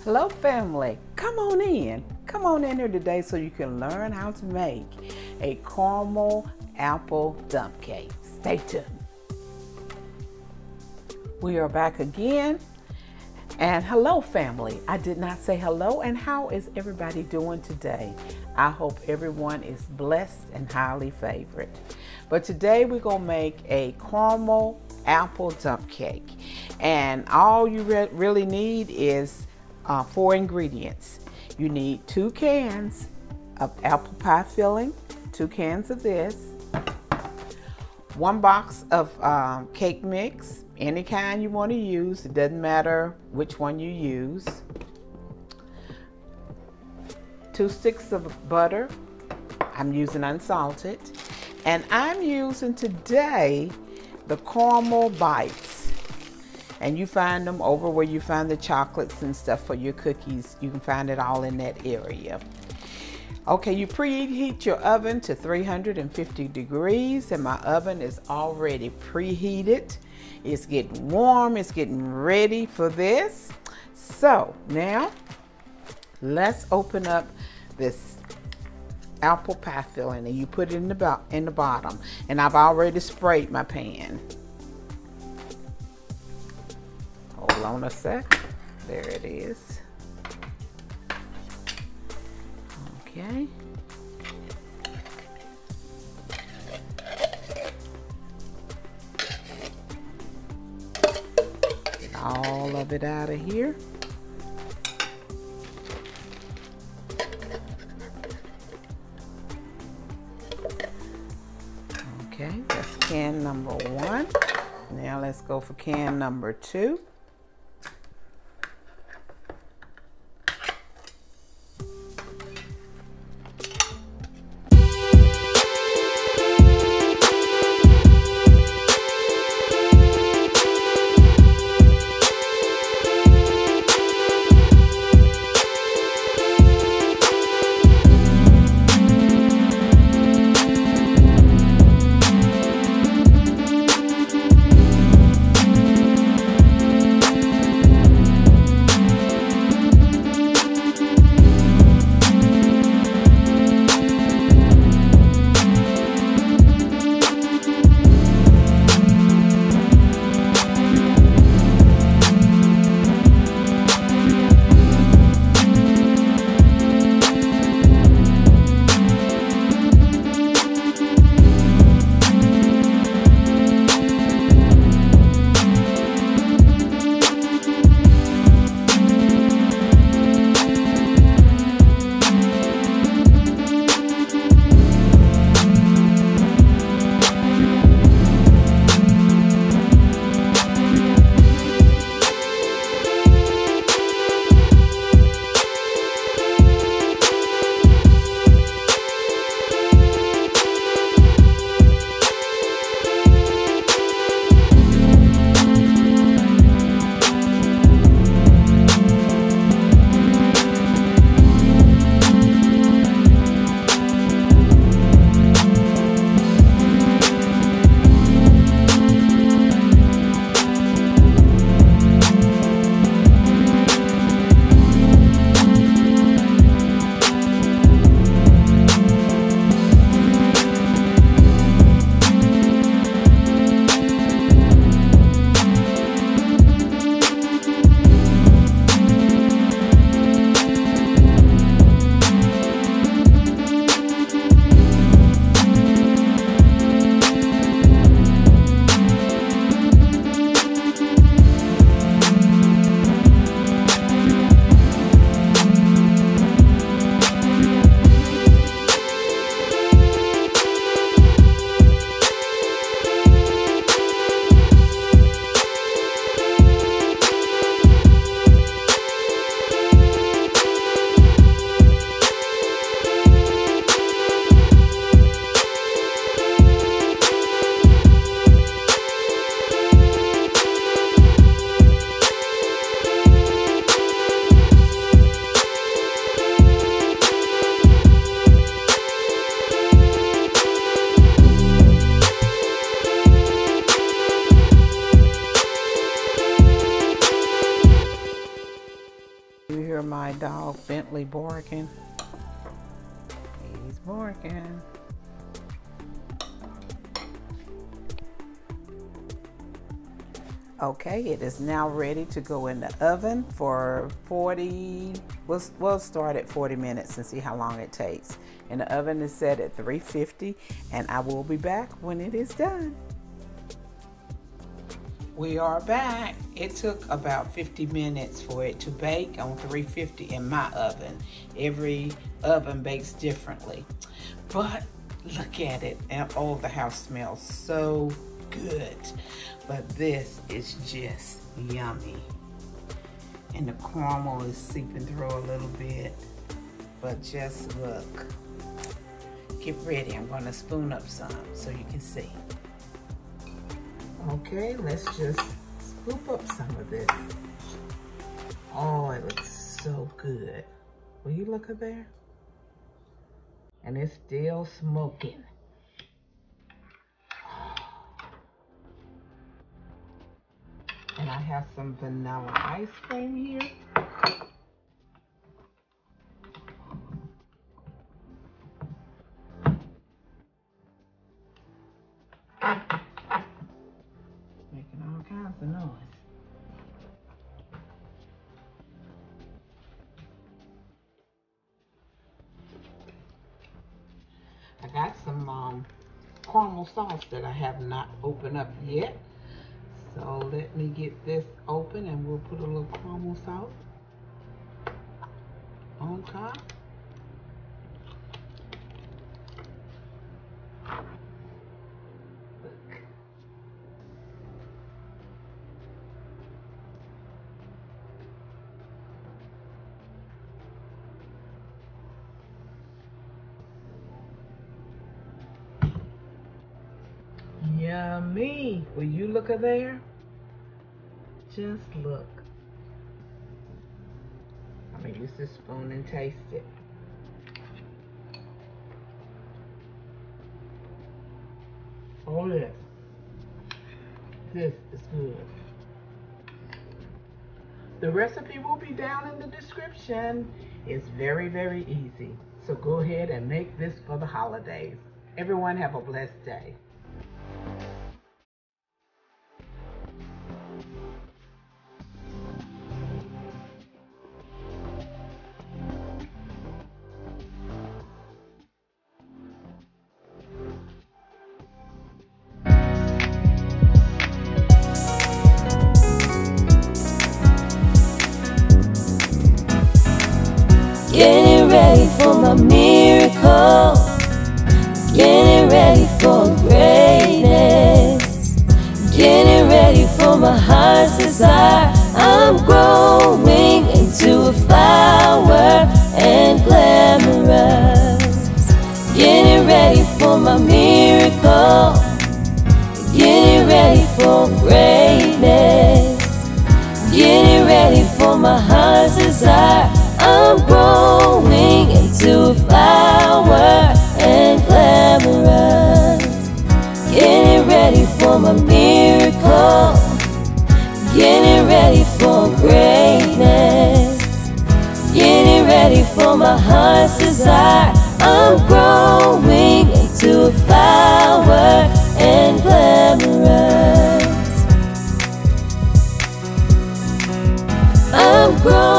Hello family, come on in here today so you can learn how to make a caramel apple dump cake. Stay tuned. We are back again, and hello family. I did not say hello, and how is everybody doing today? I hope everyone is blessed and highly favored. But today we're gonna make a caramel apple dump cake, and all you really need is 4 ingredients. You need 2 cans of apple pie filling, 2 cans of this, 1 box of cake mix, any kind you want to use, it doesn't matter which one you use, 2 sticks of butter, I'm using unsalted, and I'm using today the caramel bites. And you find them over where you find the chocolates and stuff for your cookies. You can find it all in that area. Okay, you preheat your oven to 350 degrees, and my oven is already preheated. It's getting warm, it's getting ready for this. So now let's open up this apple pie filling, and you put it in the bottom. And I've already sprayed my pan. Hold on a sec. There it is. Okay. Get all of it out of here. Okay, that's can number 1. Now let's go for can number 2. You hear my dog Bentley barking? He's barking. Okay, it is now ready to go in the oven for 40, we'll start at 40 minutes and see how long it takes. And the oven is set at 350, and I will be back when it is done. We are back. It took about 50 minutes for it to bake on 350 in my oven. Every oven bakes differently. But look at it, and oh, the house smells so good. But this is just yummy. And the caramel is seeping through a little bit. But just look. Get ready, I'm gonna spoon up some so you can see. Okay, let's just scoop up some of this. Oh, it looks so good. Will you look at there? And it's still smoking. And I have some vanilla ice cream here. Making all kinds of noise. I got some caramel sauce that I have not opened up yet. So let me get this open and we'll put a little caramel sauce on top. Look. Yummy. Will you look at there? Just look. I'm gonna use this spoon and taste it. Oh yes. This is good. The recipe will be down in the description. It's very, very easy. So go ahead and make this for the holidays. Everyone have a blessed day. Getting ready for my miracle, getting ready for greatness, getting ready for my heart's desire. I'm growing into a flower and glamorous. Getting ready for my miracle, getting ready for greatness, getting ready for my heart's desire. I'm growing into a flower and glamorous. Getting ready for my miracle, getting ready for greatness, getting ready for my heart's desire. I'm growing into a flower and glamorous. I'm growing